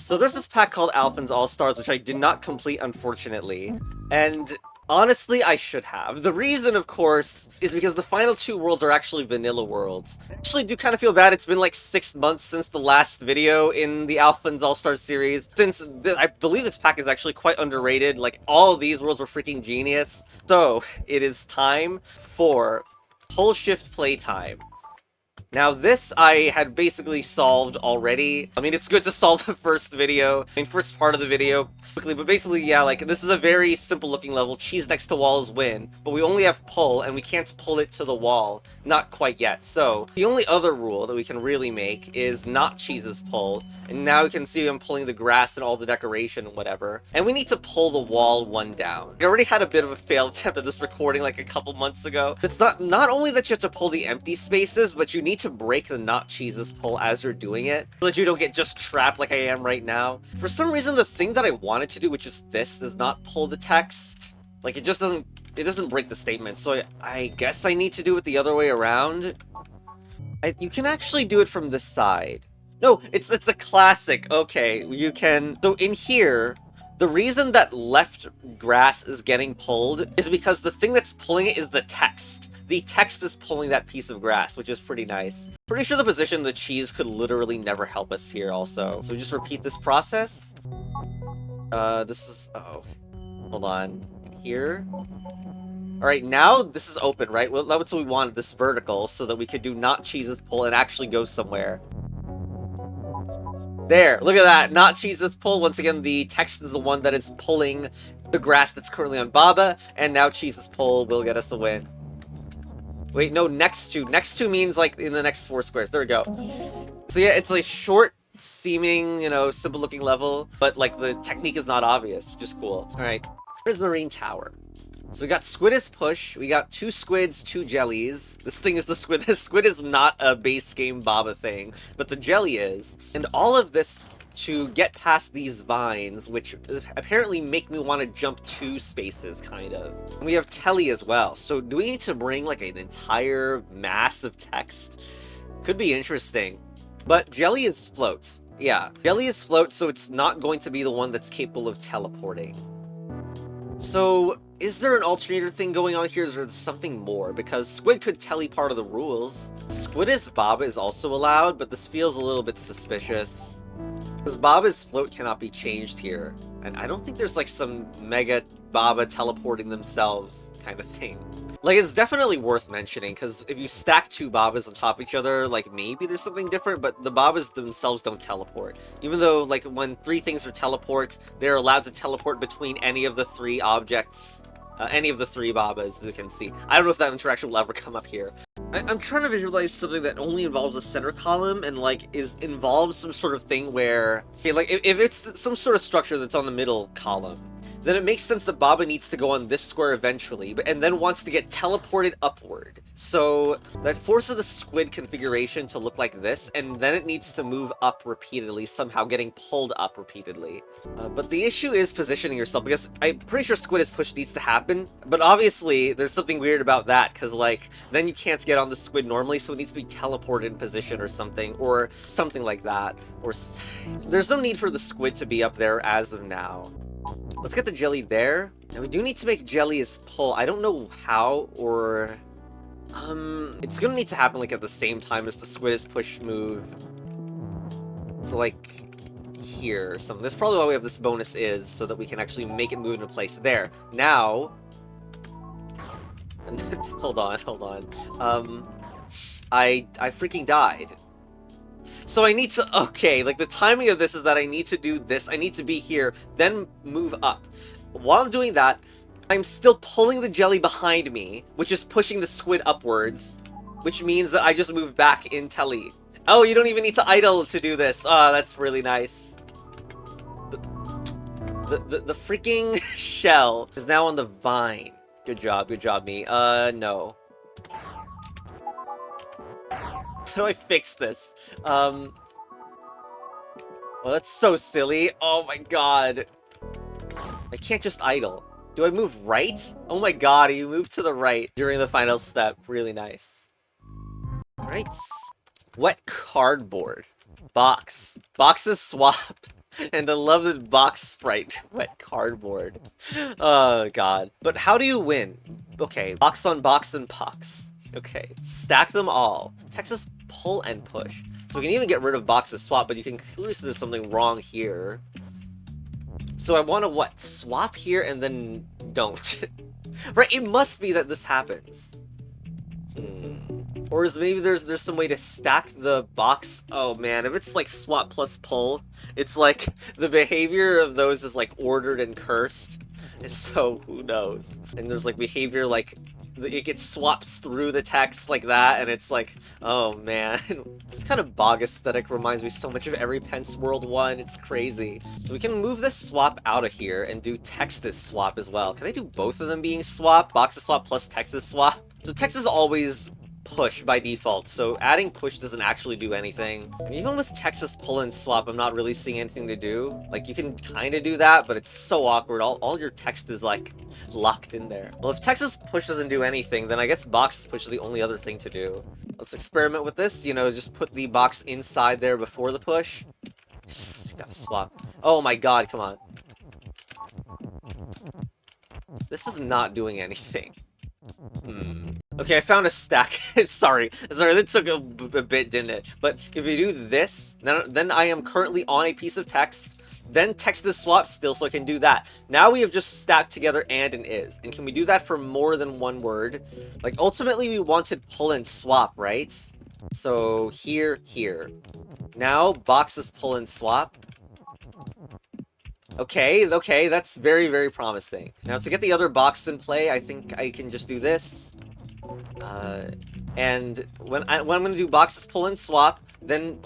So there's this pack called Alphons Allstars, which I did not complete, unfortunately. And honestly, I should have. The reason, of course, is because the final 2 worlds are actually vanilla worlds. I actually do kind of feel bad. It's been like 6 months since the last video in the Alphons Allstars series. Since I believe this pack is actually quite underrated. Like, all of these worlds were freaking genius. So, it is time for whole shift playtime. Now this I had basically solved already. I mean, it's good to solve the first video, first part of the video quickly, but basically, yeah, like, this is a very simple looking level. Cheese next to walls win, but we only have pull, and we can't pull it to the wall. Not quite yet. So, the only other rule that we can really make is not Cheese's pull, and now you can see I'm pulling the grass and all the decoration and whatever. And we need to pull the wall 1 down. I already had a bit of a failed attempt at this recording like a couple months ago. It's not only that you have to pull the empty spaces, but you need to break the not Cheese's pull as you're doing it, so that you don't get just trapped like I am right now. For some reason, the thing that I wanted to do, which is this, does not pull the text. Like, it doesn't break the statement, so I guess I need to do it the other way around. You can actually do it from this side. No, it's a classic. Okay, you can... So in here, the reason that left grass is getting pulled is because the thing that's pulling it is the text. The text is pulling that piece of grass, which is pretty nice. Pretty sure the position of the cheese could literally never help us here also. So just repeat this process. This is... Uh-oh. Hold on. Here. Alright, now this is open, right? Well, that's what we wanted, this vertical, so that we could do not Cheese's pull and actually go somewhere. There, look at that. Not Cheese's pull. Once again, the text is the one that is pulling the grass that's currently on Baba, and now Cheese's pull will get us a win. Wait, no, next to. Next to means, like, in the next 4 squares. There we go. So yeah, it's a short seeming, you know, simple looking level, but, like, the technique is not obvious, which is cool. Alright, Prismarine Tower. So we got squid as push, we got 2 squids, 2 jellies. This thing is the squid. This squid is not a base game Baba thing, but the jelly is. And all of this to get past these vines, which apparently make me want to jump 2 spaces, kind of. And we have telly as well. So do we need to bring, like, an entire mass of text? Could be interesting. But jelly is float. Yeah, jelly is float, so it's not going to be the one that's capable of teleporting. So, is there an alternator thing going on here? Is there something more? Because squid could telly part of the rules. Squid as Baba is also allowed, but this feels a little bit suspicious. Because Baba's float cannot be changed here. And I don't think there's like some mega Baba teleporting themselves kind of thing. Like, it's definitely worth mentioning, because if you stack 2 Babas on top of each other, like, maybe there's something different, but the Babas themselves don't teleport. Even though, like, when 3 things are teleport, they're allowed to teleport between any of the 3 objects, any of the 3 Babas, as you can see. I don't know if that interaction will ever come up here. I'm trying to visualize something that only involves a center column, and, like, involves some sort of thing where, okay, like, if it's some sort of structure that's on the middle column, then it makes sense that Baba needs to go on this square eventually, and then wants to get teleported upward. So that forces the squid configuration to look like this, and then it needs to move up repeatedly, somehow getting pulled up repeatedly. But the issue is positioning yourself, because I'm pretty sure squid as push needs to happen, but obviously there's something weird about that, because, like, then you can't get on the squid normally, so it needs to be teleported in position or something like that. Or there's no need for the squid to be up there as of now. Let's get the jelly there. And we do need to make jelly as pull. I don't know how, or... it's gonna need to happen, like, at the same time as the squid as push move. So, like, here or something. That's probably why we have this bonus is, so that we can actually make it move into place. There. Now... hold on. I freaking died. So I need to, okay, like, the timing of this is that I need to do this, I need to be here, then move up. While I'm doing that, I'm still pulling the jelly behind me, which is pushing the squid upwards, which means that I just move back in telly. Oh, you don't even need to idle to do this. Oh, that's really nice. The freaking shell is now on the vine. Good job, me. No. How do I fix this? Well, that's so silly. Oh my god. I can't just idle. Do I move right? Oh my god, you move to the right during the final step. Really nice. Alright. Wet cardboard. Box. Boxes swap. And I love the box sprite. Wet cardboard. Oh, God. But how do you win? Okay, box on box and box. Okay, stack them all. Texas pull and push. So we can even get rid of boxes swap, but you can clearly see there's something wrong here. So I want to, what? Swap here and then don't. Right, it must be that this happens. Or is maybe there's some way to stack the box. Oh man, if it's like swap plus pull, it's like the behavior of those is like ordered and cursed. So who knows? And there's like behavior like it gets swaps through the text like that, and it's like, oh man. This kind of bog aesthetic reminds me so much of Every Pence World 1. It's crazy. So we can move this swap out of here and do Texas swap as well. Can I do both of them being swap? Boxes swap plus Texas swap? So Texas is always push by default, so adding push doesn't actually do anything. And even with Texas pull and swap, I'm not really seeing anything to do. Like, you can kind of do that, but it's so awkward. All your text is, like, locked in there. Well, if Texas push doesn't do anything, then I guess box push is the only other thing to do. Let's experiment with this, you know, just put the box inside there before the push. Just gotta swap. Oh my god, come on. This is not doing anything. Okay, I found a stack. Sorry, that took a bit, didn't it? But if you do this, then I am currently on a piece of text, then text this swap still, so I can do that. Now we have just stacked together and an is. And can we do that for more than one word? Like, ultimately we wanted pull and swap, right? So here. Now boxes pull and swap. Okay, that's very, very promising. Now to get the other box in play, I think I can just do this. And when I'm gonna do boxes pull and swap, then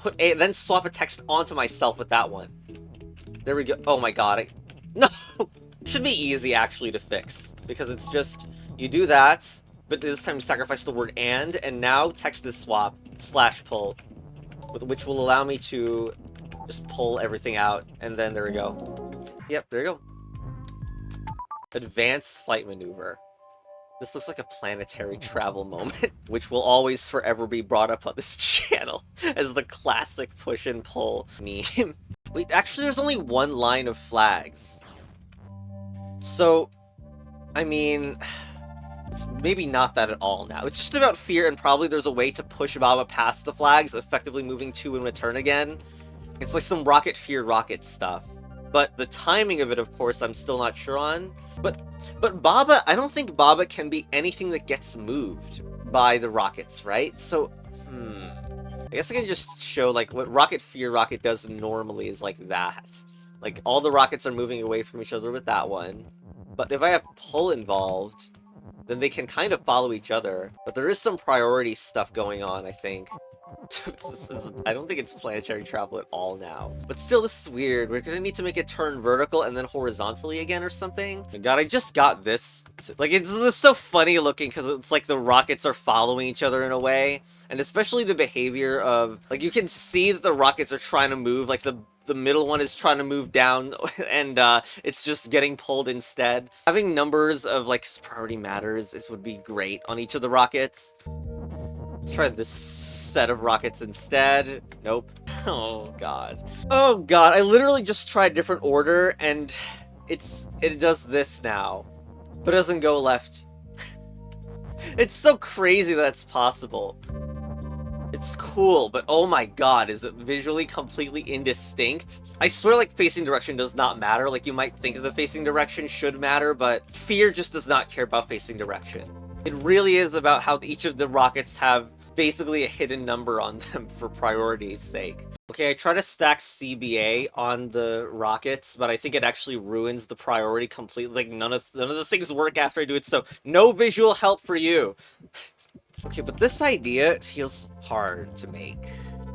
swap a text onto myself with that one. There we go. Oh my god, no! Should be easy actually to fix, because it's just, you do that, but this time you sacrifice the word and now text is swap / pull, which will allow me to just pull everything out, and then there we go. Yep, there you go. Advanced flight maneuver. This looks like a planetary travel moment, which will always forever be brought up on this channel as the classic push and pull meme. Wait, actually there's only one line of flags. So, I mean, it's maybe not that at all now. It's just about fear, and probably there's a way to push Baba past the flags, effectively moving to and return again. It's like some rocket fear rocket stuff. But the timing of it, of course, I'm still not sure on. But Baba, I don't think Baba can be anything that gets moved by the rockets, right? So, I guess I can just show, like, what rocket fear rocket does normally is like that. Like, all the rockets are moving away from each other with that one. But if I have pull involved, then they can kind of follow each other. But there is some priority stuff going on, I think. I don't think it's planetary travel at all now. But still, this is weird. We're gonna need to make it turn vertical and then horizontally again or something. Oh god, I just got this. Like, it's so funny looking because it's like the rockets are following each other in a way. And especially the behavior of, like, you can see that the rockets are trying to move. Like, the middle one is trying to move down, and it's just getting pulled instead. Having numbers of, like, priority matters, this would be great on each of the rockets. Let's try this set of rockets instead. Nope. Oh god. Oh god, I literally just tried different order, and it does this now. But it doesn't go left. It's so crazy that it's possible. It's cool, but oh my god, is it visually completely indistinct? I swear, like, facing direction does not matter. Like, you might think that the facing direction should matter, but fear just does not care about facing direction. It really is about how each of the rockets have basically a hidden number on them for priority's sake. Okay, I try to stack CBA on the rockets, but I think it actually ruins the priority completely. Like, none of the things work after I do it, so no visual help for you. Okay, but this idea feels hard to make.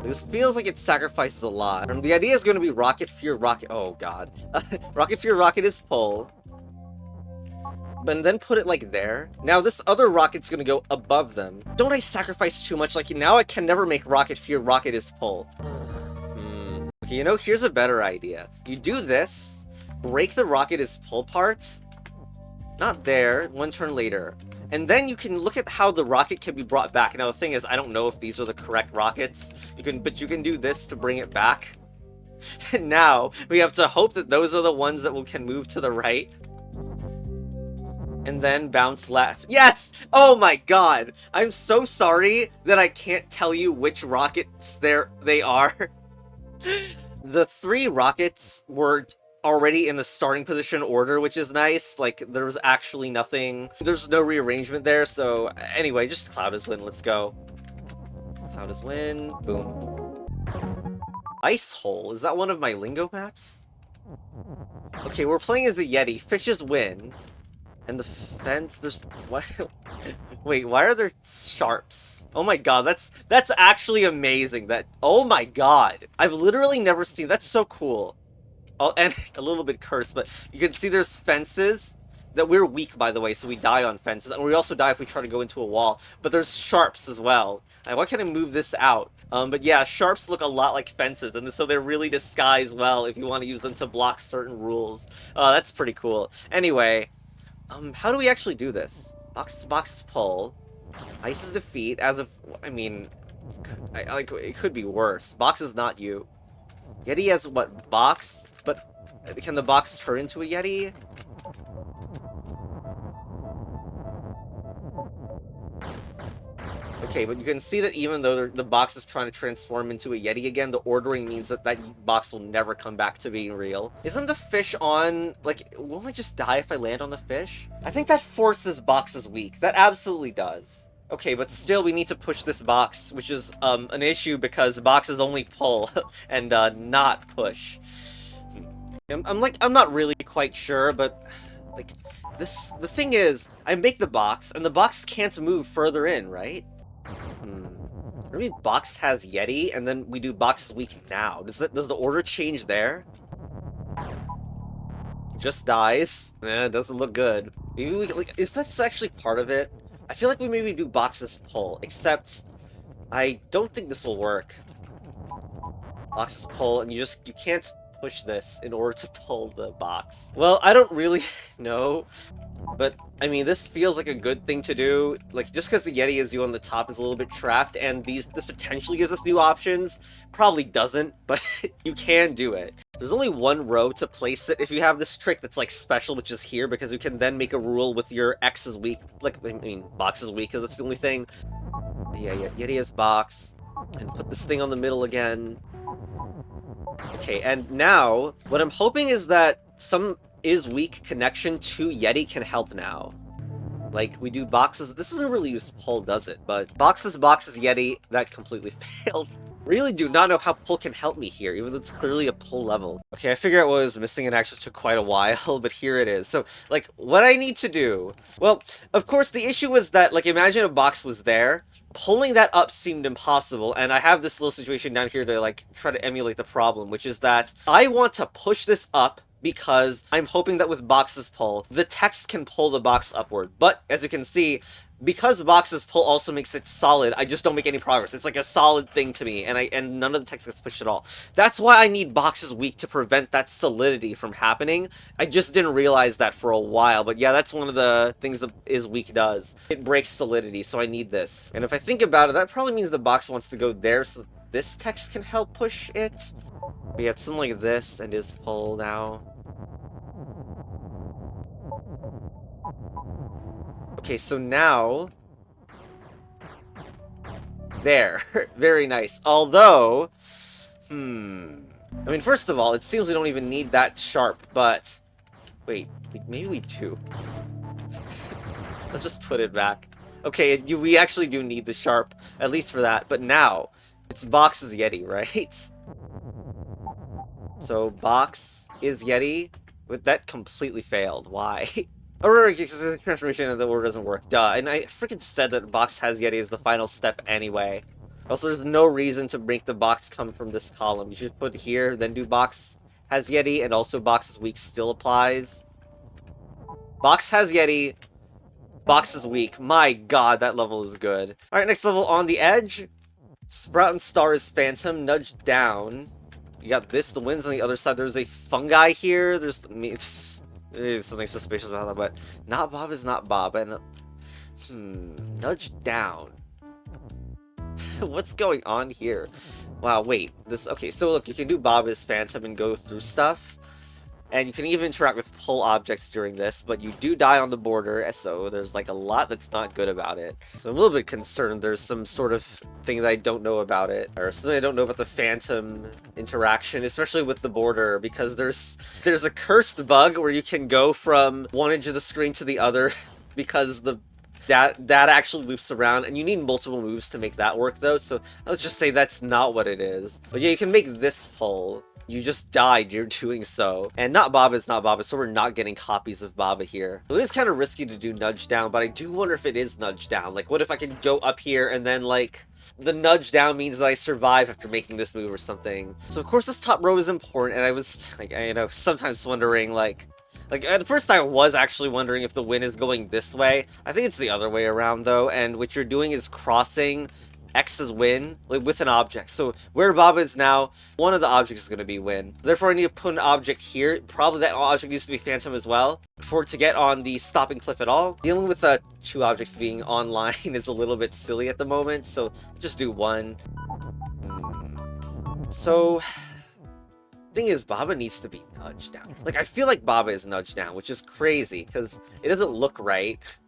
This feels like it sacrifices a lot. And the idea is going to be rocket fear rocket. Oh god. Rocket fear rocket is pull. And then put it like there. Now this other rocket's gonna go above them. Don't I sacrifice too much? Like, now I can never make rocket fear rocket is pull. Okay, you know, here's a better idea. You do this, break the rocket is pull part. Not there, one turn later. And then you can look at how the rocket can be brought back. Now the thing is, I don't know if these are the correct rockets. But you can do this to bring it back. And now we have to hope that those are the ones that can move to the right. And then bounce left. Yes! Oh my god! I'm so sorry that I can't tell you which rockets they are. The 3 rockets were already in the starting position order, which is nice. Like, there was actually nothing. There's no rearrangement there, so anyway, just Cloud is win. Let's go. Cloud is win. Boom. Ice Hole. Is that one of my lingo maps? Okay, we're playing as a Yeti. Fishes win. And the fence, there's... What? Wait, why are there sharps? Oh my god, that's actually amazing. Oh my god. I've literally never seen... That's so cool. Oh, and a little bit cursed, but you can see there's fences that we're weak, by the way, so we die on fences. And we also die if we try to go into a wall. But there's sharps as well. Why can't I move this out? But yeah, sharps look a lot like fences, and so they're really disguised well if you want to use them to block certain rules. That's pretty cool. Anyway... how do we actually do this? Box to box pull. Ice is defeat, as of... I mean... like, it could be worse. Box is not you. Yeti has, what, box? But can the box turn into a Yeti? Okay, but you can see that even though the box is trying to transform into a Yeti again, the ordering means that box will never come back to being real. Isn't the fish on... Like, won't I just die if I land on the fish? I think that forces boxes weak. That absolutely does. Okay, but still we need to push this box, which is an issue because boxes only pull and not push. I'm not really quite sure, but like the thing is, I make the box and the box can't move further in, right? Maybe box has Yeti and then we do boxes weak now. Does the order change there? Just dies. It doesn't look good. Maybe is that actually part of it? I feel like we maybe do boxes pull, except I don't think this will work. Boxes pull, and you can't push this in order to pull the box. Well, I don't really know, but I mean, this feels like a good thing to do. Like, just because the Yeti is you on the top is a little bit trapped, and this potentially gives us new options. Probably doesn't, but you can do it. There's only one row to place it if you have this trick that's like special, which is here, because you can then make a rule with your X is weak. Like, I mean, box is weak, because that's the only thing. Yeah, Yeti has box. And put this thing on the middle again. Okay, and now, what I'm hoping is that some is weak connection to Yeti can help now. Like, we do boxes. This isn't really used pull, does it? But boxes, Yeti, that completely failed. Really do not know how pull can help me here, even though it's clearly a pull level. Okay, I figured out what I was missing, and actually took quite a while, but here it is. So, like, what I need to do... Well, of course, the issue was that, like, imagine a box was there. Pulling that up seemed impossible, and I have this little situation down here to, like, try to emulate the problem, which is that I want to push this up because I'm hoping that with boxes pull, the text can pull the box upward. But, as you can see, because boxes pull also makes it solid, I just don't make any progress. It's like a solid thing to me, and none of the text gets pushed at all. That's why I need boxes weak to prevent that solidity from happening. I just didn't realize that for a while, but yeah, that's one of the things that is weak does. It breaks solidity, so I need this. And if I think about it, that probably means the box wants to go there, so this text can help push it. But yeah, it's something like this, and is pull now. Okay, so now... There. Very nice. Although... I mean, first of all, it seems we don't even need that sharp, but... Wait, maybe we do. Let's just put it back. Okay, we actually do need the sharp, at least for that, but now, it's box is Yeti, right? So, box is Yeti, but that completely failed. Why? Or because the transformation of the order doesn't work. Duh. And I freaking said that box has Yeti as the final step anyway. Also, there's no reason to make the box come from this column. You should put it here, then do box has Yeti, and also box is weak still applies. Box has Yeti. Box is weak. My god, that level is good. Alright, next level on the edge. Sprout and Star is Phantom. Nudge down. You got this. The wind's on the other side. There's a fungi here. There's something suspicious about that, but not Bob is not Bob. And nudge down. What's going on here? Wow, wait. This okay, so look, you can do Baba's Phantom and go through stuff. And you can even interact with pull objects during this, but you do die on the border, so there's like a lot that's not good about it. So I'm a little bit concerned there's some sort of thing that I don't know about it, or something I don't know about the Phantom interaction, especially with the border, because there's a cursed bug where you can go from one edge of the screen to the other because that actually loops around, and you need multiple moves to make that work though, so let's just say that's not what it is. But yeah, you can make this pull. You just died, you're doing so. And not Baba is not Baba, so we're not getting copies of Baba here. So it is kind of risky to do nudge down, but I do wonder if it is nudge down. Like, what if I can go up here and then, like, the nudge down means that I survive after making this move or something. So of course this top row is important, and I was, like, you know, sometimes wondering, like, at first I was actually wondering if the win is going this way. I think it's the other way around, though, and what you're doing is crossing X's win, like, with an object. So where Baba is now, one of the objects is going to be win. Therefore, I need to put an object here. Probably that object needs to be Phantom as well for it to get on the stopping cliff at all. Dealing with two objects being online is a little bit silly at the moment, so just do one. So thing is, Baba needs to be nudged down. Like, I feel like Baba is nudged down, which is crazy because it doesn't look right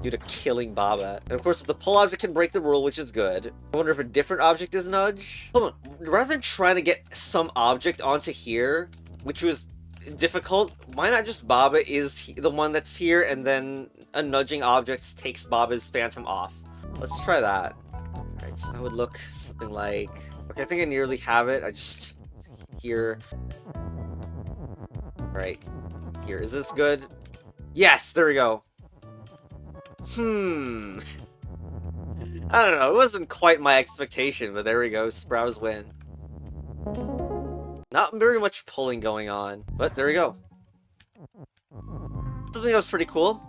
due to killing Baba. And of course, the pull object can break the rule, which is good. I wonder if a different object is nudge. Hold on, rather than trying to get some object onto here, which was difficult, why not just Baba is the one that's here, and then a nudging object takes Baba's Phantom off? Let's try that. Alright, so that would look something like... Okay, I think I nearly have it. I just... Here. Right. Here. Is this good? Yes! There we go. I don't know. It wasn't quite my expectation, but there we go. Sprouse win. Not very much pulling going on, but there we go. I think that was pretty cool.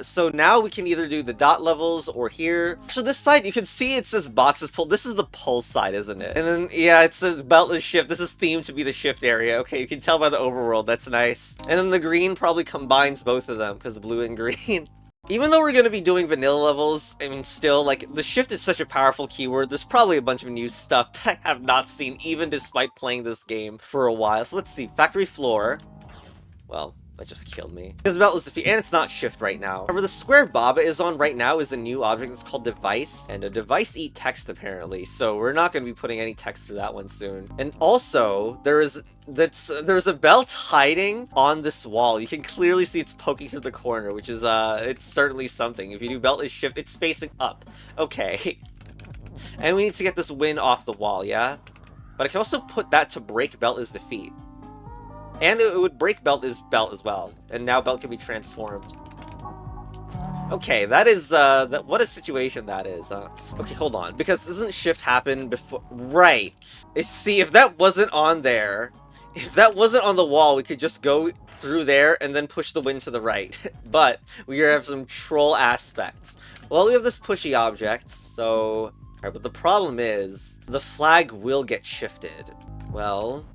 So now we can either do the dot levels or here. So this side, you can see it says boxes pulled. This is the pull side, isn't it? And then, yeah, it says belt is shift. This is themed to be the shift area. Okay, you can tell by the overworld. That's nice. And then the green probably combines both of them because blue and green. Even though we're going to be doing vanilla levels, I mean, still, like, the shift is such a powerful keyword. There's probably a bunch of new stuff that I have not seen, even despite playing this game for a while. So let's see. Factory floor. Well, that just killed me. Because belt is defeat, and it's not shift right now. However, the square Baba is on right now is a new object that's called device, and a device eat text apparently, so we're not going to be putting any text through that one soon. And also, there's a belt hiding on this wall. You can clearly see it's poking through the corner, which is it's certainly something. If you do belt is shift, it's facing up. Okay. And we need to get this win off the wall, yeah? But I can also put that to break belt is defeat. And it would break belt as well. And now belt can be transformed. Okay, that is, what a situation that is. Okay, hold on. Because doesn't shift happen before... Right. See, if that wasn't on there... If that wasn't on the wall, we could just go through there and then push the wind to the right. But we have some troll aspects. Well, we have this pushy object, so... Alright, but the problem is... The flag will get shifted. Well...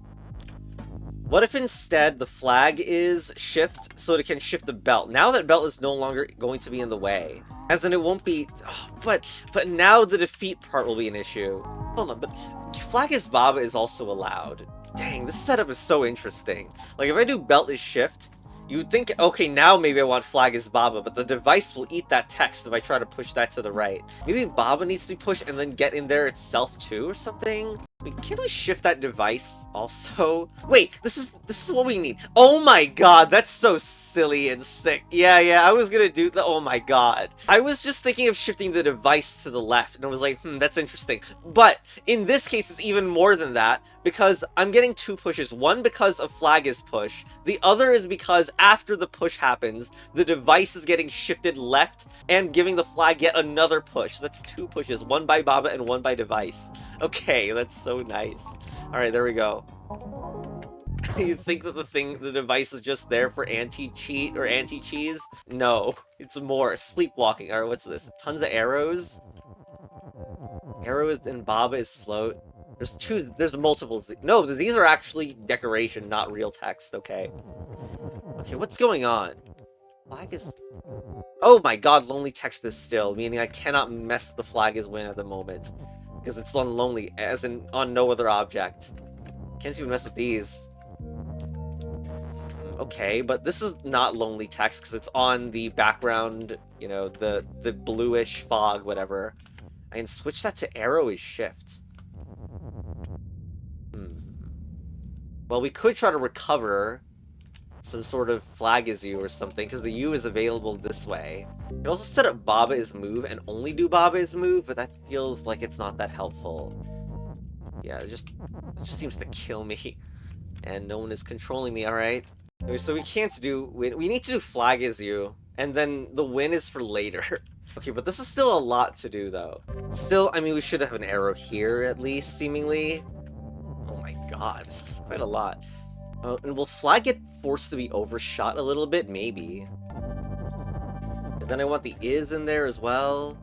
What if instead the flag is shift so it can shift the belt? Now that belt is no longer going to be in the way. As in it won't be... Oh, but now the defeat part will be an issue. Hold on, but flag is Baba is also allowed. Dang, this setup is so interesting. Like, if I do belt is shift, you would think, okay, now maybe I want flag is Baba, but the device will eat that text if I try to push that to the right. Maybe Baba needs to be pushed and then get in there itself too or something? Wait, can't we shift that device also? Wait, this is what we need. Oh my god, that's so silly and sick. Yeah, I was gonna do the oh my god. I was just thinking of shifting the device to the left, and I was like, that's interesting. But in this case, it's even more than that, because I'm getting two pushes. One because of flag is push. The other is because after the push happens, the device is getting shifted left and giving the flag yet another push. That's two pushes, one by Baba and one by device. Okay, that's so nice. Alright, there we go. You think that the device is just there for anti-cheat or anti-cheese? No, it's more. Sleepwalking. Alright, what's this? Tons of arrows? Arrows and Baba is float. There's multiple no, these are actually decoration, not real text, okay. Okay, what's going on? Flag is... Oh my god, lonely text is still, meaning I cannot mess with the flag is win at the moment. Because it's on lonely, as in on no other object. Can't even mess with these. Okay, but this is not lonely text because it's on the background, you know, the bluish fog, whatever. I can switch that to arrow is shift. Well, we could try to recover some sort of flag is you or something, because the U is available this way. You can also set up Baba is move and only do Baba is move, but that feels like it's not that helpful. Yeah, it just seems to kill me. And no one is controlling me, alright? Okay, so we can't do win. We need to do flag is you, and then the win is for later. Okay, but this is still a lot to do, though. Still, I mean, we should have an arrow here, at least, seemingly. Oh my god, this is quite a lot. And will flag get forced to be overshot a little bit? Maybe. And then I want the is in there as well.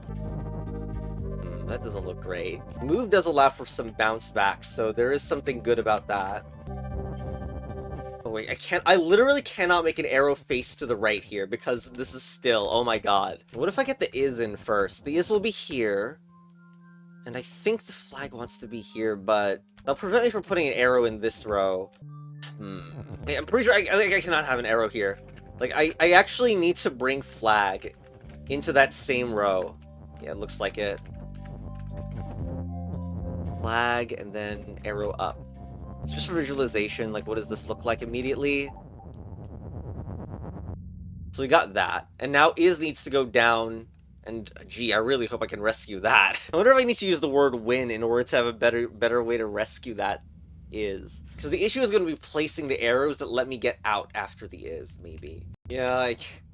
That doesn't look great. Move does allow for some bounce backs, so there is something good about that. Oh wait, I literally cannot make an arrow face to the right here because this is still, oh my god. What if I get the is in first? The is will be here. And I think the flag wants to be here, but that'll prevent me from putting an arrow in this row. Yeah, I'm pretty sure I cannot have an arrow here. Like, I actually need to bring flag into that same row. Yeah, it looks like it. Flag, and then arrow up. It's just for visualization, like, what does this look like immediately? So we got that. And now is needs to go down, and gee, I really hope I can rescue that. I wonder if I need to use the word win in order to have a better way to rescue that is. Because the issue is going to be placing the arrows that let me get out after the is, maybe. Yeah, like...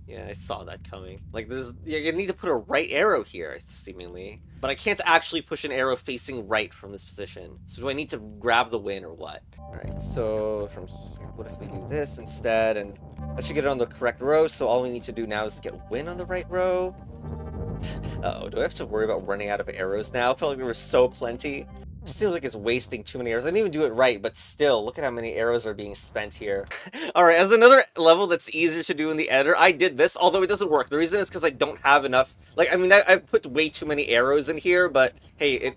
Yeah, I saw that coming. Like, you're gonna need to put a right arrow here, seemingly. But I can't actually push an arrow facing right from this position. So do I need to grab the win or what? Alright, so from here, what if we do this instead? And that should get it on the correct row, so all we need to do now is get win on the right row. Uh-oh, do I have to worry about running out of arrows now? I felt like there were so plenty. It seems like it's wasting too many arrows. I didn't even do it right, but still, look at how many arrows are being spent here. Alright, as another level that's easier to do in the editor, I did this, although it doesn't work. The reason is because I don't have enough... Like, I mean, I've put way too many arrows in here, but hey,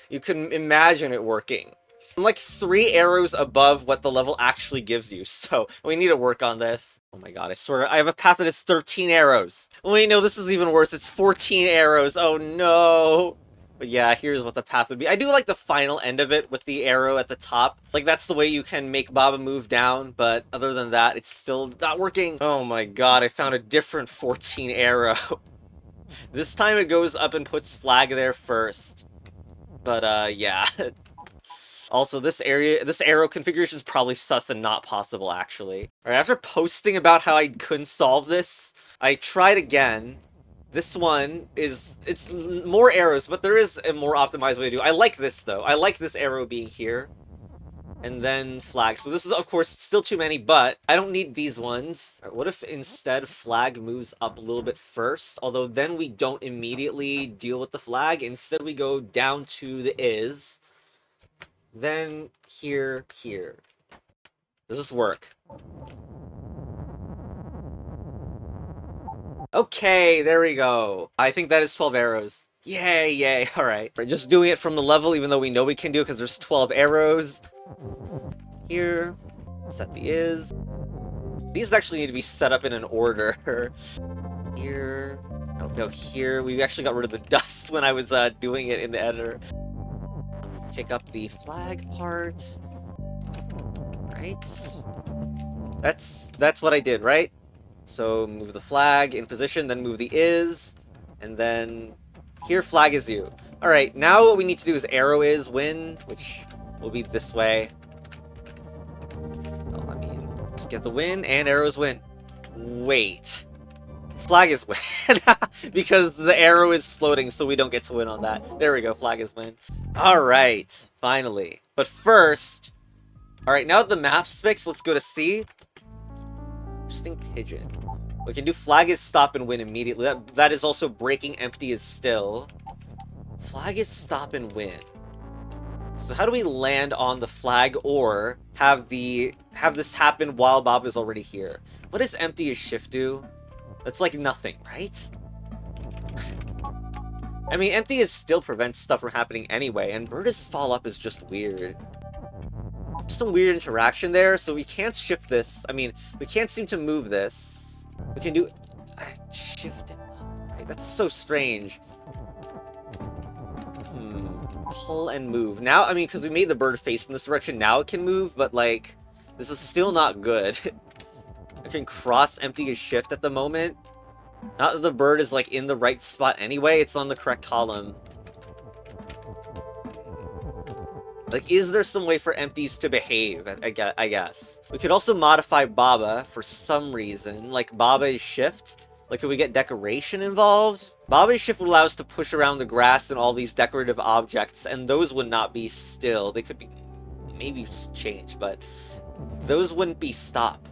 you can imagine it working. I'm like 3 arrows above what the level actually gives you, so we need to work on this. Oh my god, I swear, I have a path that is 13 arrows. Wait, no, this is even worse. It's 14 arrows. Oh no! But yeah, here's what the path would be. I do like the final end of it with the arrow at the top. Like, that's the way you can make Baba move down, but other than that, it's still not working. Oh my god, I found a different 14 arrow. This time it goes up and puts flag there first. But, yeah. Also, this arrow configuration is probably sus and not possible, actually. Alright, after posting about how I couldn't solve this, I tried again. This one it's more arrows, but there is a more optimized way to do it. I like this, though. I like this arrow being here. And then flag. So this is, of course, still too many, but I don't need these ones. Right, what if instead flag moves up a little bit first? Although then we don't immediately deal with the flag. Instead, we go down to the is. Then here. Does this work? Okay, there we go. I think that is 12 arrows. Yay, alright. We're just doing it from the level, even though we know we can do it because there's 12 arrows. Here. Set the is. These actually need to be set up in an order. Here. No, here. We actually got rid of the dust when I was doing it in the editor. Pick up the flag part. Right. That's what I did, right? So move the flag in position, then move the is, and then here flag is you. Alright, now what we need to do is arrow is win, which will be this way. Well, I mean, just get the win and arrows win. Wait. Flag is win. Because the arrow is floating, so we don't get to win on that. There we go, flag is win. Alright, finally. But first... Alright, now that the map's fixed, let's go to C. Roosting pigeon. We can do flag is stop and win immediately. That is also breaking empty is still. Flag is stop and win. So how do we land on the flag or have this happen while Bob is already here? What does empty is shift do? That's like nothing, right? I mean, empty is still prevents stuff from happening anyway, and Birdi's fall up is just weird. Some weird interaction there, so we can't shift this. I mean, we can't seem to move this. We can do... shift it up. Right, that's so strange. Pull and move. Now, I mean, because we made the bird face in this direction, now it can move, but, like, this is still not good. I can cross empty as shift at the moment. Not that the bird is, like, in the right spot anyway, it's on the correct column. Like, is there some way for empties to behave? I guess. We could also modify Baba for some reason. Like, Baba is shift. Like, could we get decoration involved? Baba's shift would allow us to push around the grass and all these decorative objects, and those would not be still. They could be maybe changed, but those wouldn't be stop.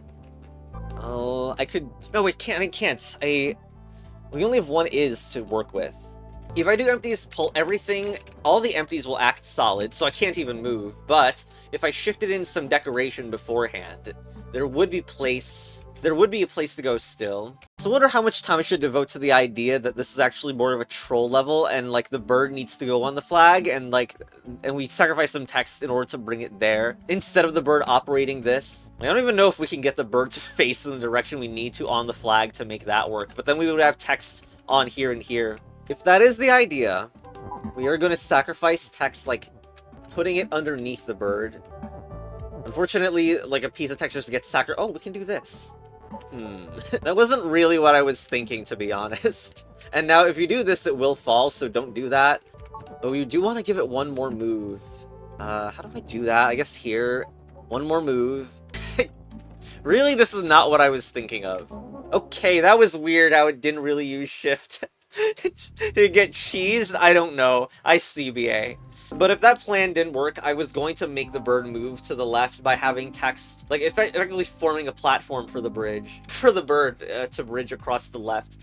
Oh, I could... No, I can't. We only have one is to work with. If I do empties, pull everything, all the empties will act solid, so I can't even move. But if I shifted in some decoration beforehand, there would be a place to go still. So I wonder how much time I should devote to the idea that this is actually more of a troll level, and like the bird needs to go on the flag, and we sacrifice some text in order to bring it there, instead of the bird operating this. I don't even know if we can get the bird to face in the direction we need to on the flag to make that work, but then we would have text on here and here. If that is the idea, we are going to sacrifice text, like putting it underneath the bird. Unfortunately, like a piece of text just gets sacrificed. Oh, we can do this. That wasn't really what I was thinking, to be honest. And now if you do this, it will fall, so don't do that. But we do want to give it one more move. How do I do that? I guess here. One more move. Really, this is not what I was thinking of. Okay, that was weird how it didn't really use shift. To get cheesed? I don't know. I CBA. But if that plan didn't work, I was going to make the bird move to the left by having text, like effectively forming a platform for the bridge, for the bird to bridge across the left.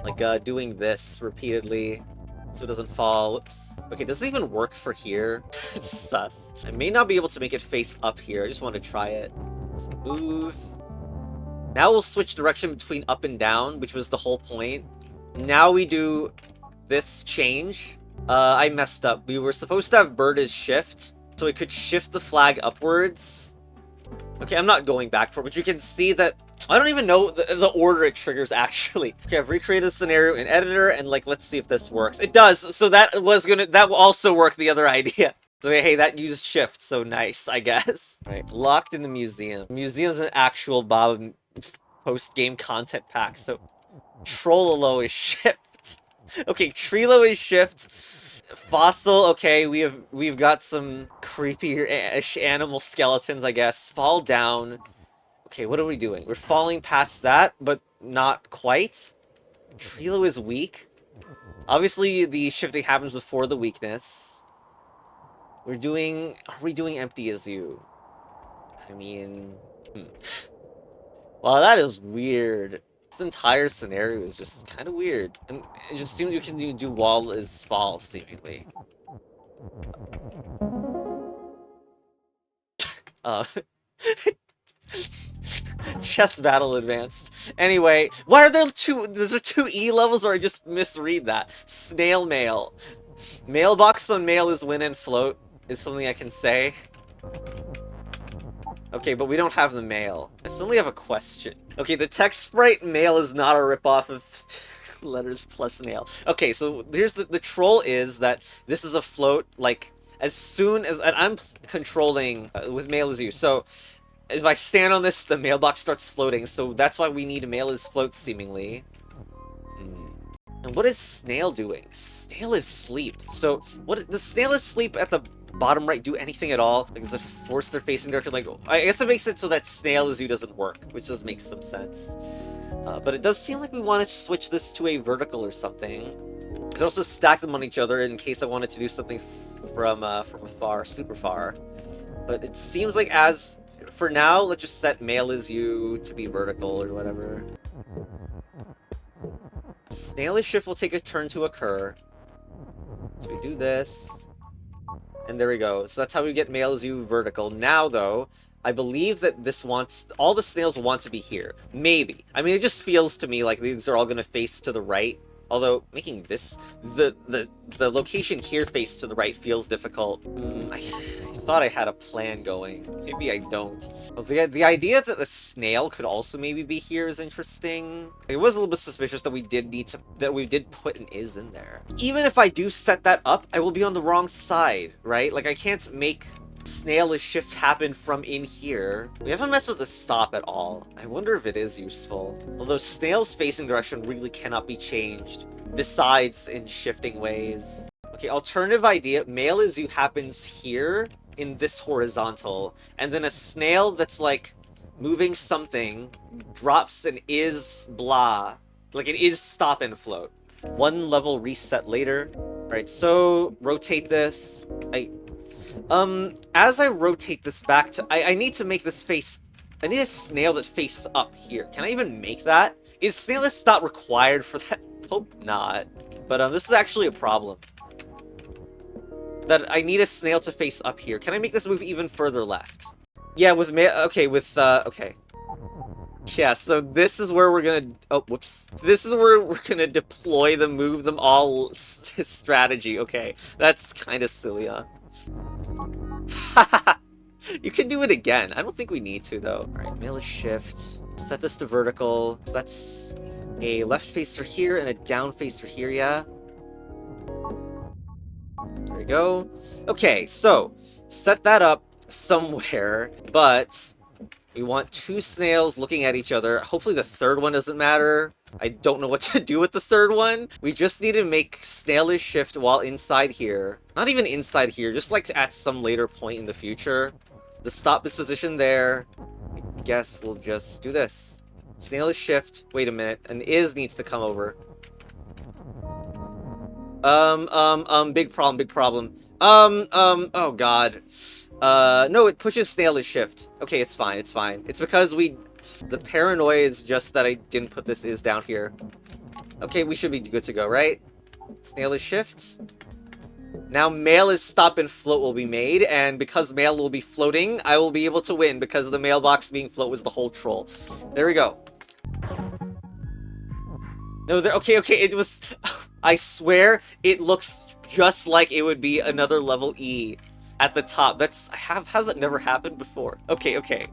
Like doing this repeatedly so it doesn't fall. Whoops. Okay, does it even work for here? It's sus. I may not be able to make it face up here. I just want to try it. Let's move. Now we'll switch direction between up and down, which was the whole point. Now we do this change. I messed up. We were supposed to have bird as shift, so it could shift the flag upwards. Okay, I'm not going back for it, but you can see that I don't even know the order it triggers, actually. Okay, I've recreated the scenario in editor, and like, let's see if this works. It does, so that will also work the other idea. So hey, that used shift, so nice, I guess. All right, locked in the museum. Museum's an actual Bob post-game content pack, so Trollolo is shift. Okay, Trilo is shift. Fossil, okay, we've got some creepy-ish animal skeletons, I guess. Fall down. Okay, what are we doing? We're falling past that, but not quite. Trilo is weak. Obviously, the shifting happens before the weakness. Are we doing empty as you? I mean... Well, that is weird. This entire scenario is just kind of weird. And it just seems you can do wall is fall, seemingly. Chess battle advanced. Anyway, why are there there's two E levels, or I just misread that? Snail mail. Mailbox on mail is win and float, is something I can say. Okay, but we don't have the mail. I suddenly have a question. Okay, the text sprite mail is not a ripoff of letters plus nail. Okay, so here's the troll is that this is a float, like, as soon as... And I'm controlling with mail as you, so if I stand on this, the mailbox starts floating, so that's why we need mail as float, seemingly. And what is Snail doing? Snail is sleep. So, does Snail is sleep at the bottom right do anything at all? Like, does it force their facing direction? Like, I guess it makes it so that Snail as you doesn't work, which does make some sense. But it does seem like we want to switch this to a vertical or something. I could also stack them on each other in case I wanted to do something from afar, super far. But it seems like for now, let's just set male as you to be vertical or whatever. Snail is shift will take a turn to occur. So we do this. And there we go. So that's how we get male as you vertical. Now, though, I believe that all the snails want to be here. Maybe. I mean, it just feels to me like these are all going to face to the right. Although making this the location here face to the right feels difficult. I thought I had a plan going. Maybe I don't. Well, the idea that the snail could also maybe be here is interesting. It was a little bit suspicious that we did put an is in there. Even if I do set that up, I will be on the wrong side, right? Like I can't make Snail shift happen from in here. We haven't messed with the stop at all. I wonder if it is useful. Although Snail's facing direction really cannot be changed, besides in shifting ways. Okay, alternative idea. Male is you happens here in this horizontal, and then a snail that's like moving something drops an is blah. Like it is stop and float. One level reset later. Alright, so rotate this. As I rotate this back to... I need to make this face... I need a snail that faces up here. Can I even make that? Is snail stop required for that? Hope not. But, this is actually a problem. That I need a snail to face up here. Can I make this move even further left? Yeah, with... Okay, with, okay. Yeah, so this is where we're gonna... Oh, whoops. This is where we're gonna deploy the move them all strategy. Okay, that's kind of silly, huh? You can do it again. I don't think we need to, though. Alright, middle shift. Set this to vertical. So that's a left facer here and a down facer here, yeah? There we go. Okay, so set that up somewhere, but we want two snails looking at each other. Hopefully the third one doesn't matter. I don't know what to do with the third one. We just need to make snailish shift while inside here. Not even inside here, just like at some later point in the future. The stop is positioned there. I guess we'll just do this. Snailish shift. Wait a minute. An is needs to come over. Big problem, big problem. Oh god. No, it pushes snailish shift. Okay, it's fine, it's fine. It's because the paranoia is just that I didn't put this is down here. Okay, we should be good to go, right? Snailish shift. Now male is stop and float will be made, and because male will be floating, I will be able to win because the mailbox being float was the whole troll. There we go. No, there. Okay, it was... I swear, it looks just like it would be another level E at the top. How's that never happened before? Okay.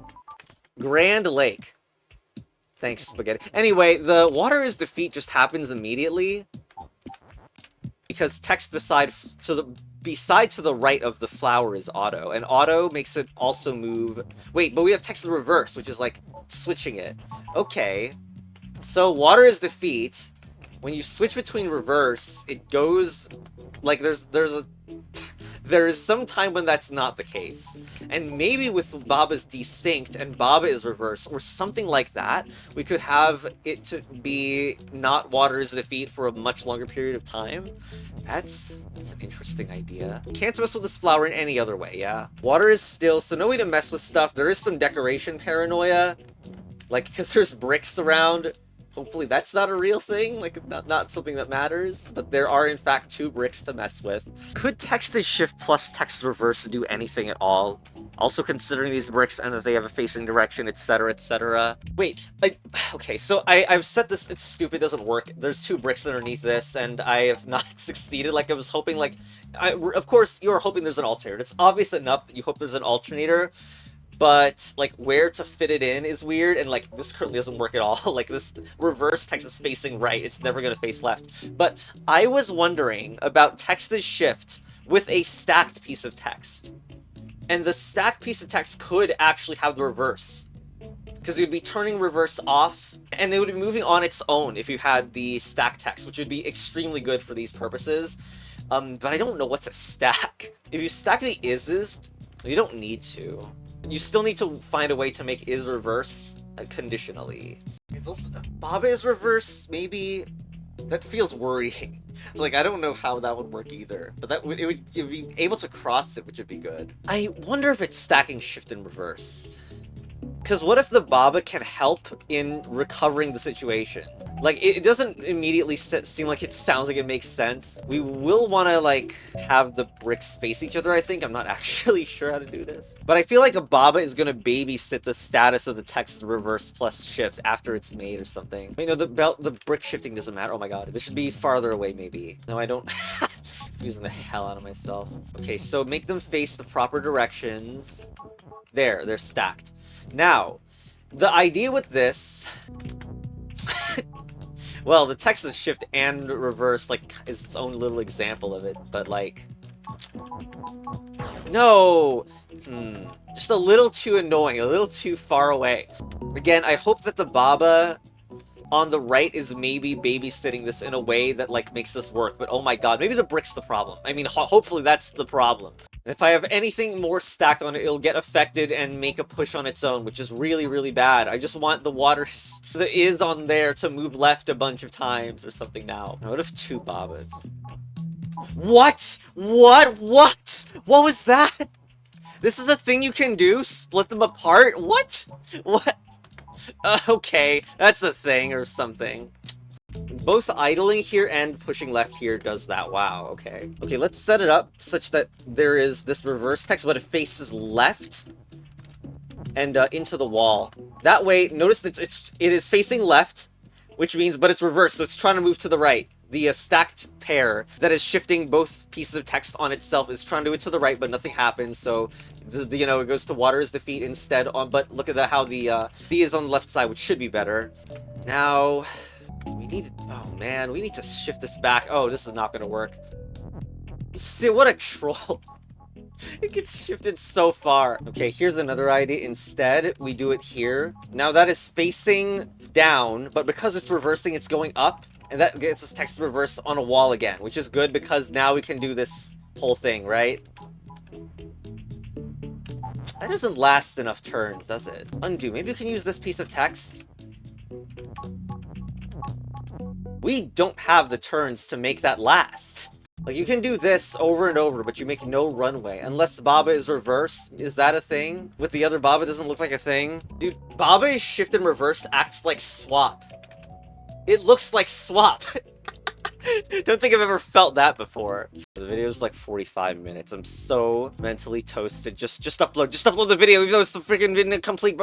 Grand Lake. Thanks, Spaghetti. Anyway, the water is defeat just happens immediately. Because text beside to the right of the flower is auto. And auto makes it also move... Wait, but we have text in reverse, which is like switching it. Okay. So water is defeat. When you switch between reverse, it goes... Like, there is some time when that's not the case. And maybe with Baba's desynced and Baba is reverse, or something like that, we could have it to be not water's defeat for a much longer period of time. That's an interesting idea. Can't mess with this flower in any other way, yeah? Water is still, so no way to mess with stuff. There is some decoration paranoia. Like, because there's bricks around. Hopefully that's not a real thing, like not something that matters, but there are in fact 2 bricks to mess with. Could text is shift plus text reverse do anything at all? Also considering these bricks and that they have a facing direction, etc, etc. Wait, okay, so I've set this, it's stupid, doesn't work. There's 2 bricks underneath this and I have not succeeded like I was hoping. Like, of course you're hoping there's an alternator. It's obvious enough that you hope there's an alternator. But, like, where to fit it in is weird, and, like, this currently doesn't work at all. Like, this reverse text is facing right, it's never gonna face left. But I was wondering about text is shift with a stacked piece of text. And the stacked piece of text could actually have the reverse. Because it would be turning reverse off, and it would be moving on its own if you had the stacked text, which would be extremely good for these purposes. But I don't know what to stack. If you stack the is's, you don't need to. You still need to find a way to make is reverse conditionally. It's also... Baba is reverse, maybe? That feels worrying. Like, I don't know how that would work either. But it would be able to cross it, which would be good. I wonder if it's stacking shift in reverse. Because what if the Baba can help in recovering the situation? Like, it doesn't immediately seem like it sounds like it makes sense. We will want to, like, have the bricks face each other, I think. I'm not actually sure how to do this. But I feel like a Baba is going to babysit the status of the text reverse plus shift after it's made or something. Wait, no, the brick shifting doesn't matter. Oh my god. This should be farther away, maybe. No, I don't... Confusing the hell out of myself. Okay, so make them face the proper directions. There, they're stacked. Now, the idea with this... well, the text is shift and reverse, like, is its own little example of it, but, like... No! Just a little too annoying, a little too far away. Again, I hope that the Baba on the right is maybe babysitting this in a way that, like, makes this work, but oh my god, maybe the brick's the problem. I mean, hopefully that's the problem. If I have anything more stacked on it, it'll get affected and make a push on its own, which is really, really bad. I just want the water that is on there to move left a bunch of times or something now. What if 2 Babas? What? What? What? What was that? This is a thing you can do? Split them apart? What? What? Okay, that's a thing or something. Both idling here and pushing left here does that. Wow, okay. Okay, let's set it up such that there is this reverse text, but it faces left and into the wall. That way, notice that it is facing left, which means, but it's reversed, so it's trying to move to the right. The stacked pair that is shifting both pieces of text on itself is trying to do it to the right, but nothing happens, so, you know, it goes to water is defeat instead on, but look at that, how the D is on the left side, which should be better. Now... we need... oh man, we need to shift this back. Oh, this is not gonna work. See, what a troll. It gets shifted so far. Okay, here's another idea. Instead, we do it here. Now that is facing down, but because it's reversing, it's going up. And that gets this text reverse on a wall again, which is good because now we can do this whole thing, right? That doesn't last enough turns, does it? Undo. Maybe we can use this piece of text. We don't have the turns to make that last. Like, you can do this over and over, but you make no runway. Unless Baba is reverse. Is that a thing? With the other Baba, doesn't look like a thing? Dude, Baba is shift and reverse acts like swap. It looks like swap. Don't think I've ever felt that before. The video's like 45 minutes. I'm so mentally toasted. Just upload the video, even though it's the freaking video complete.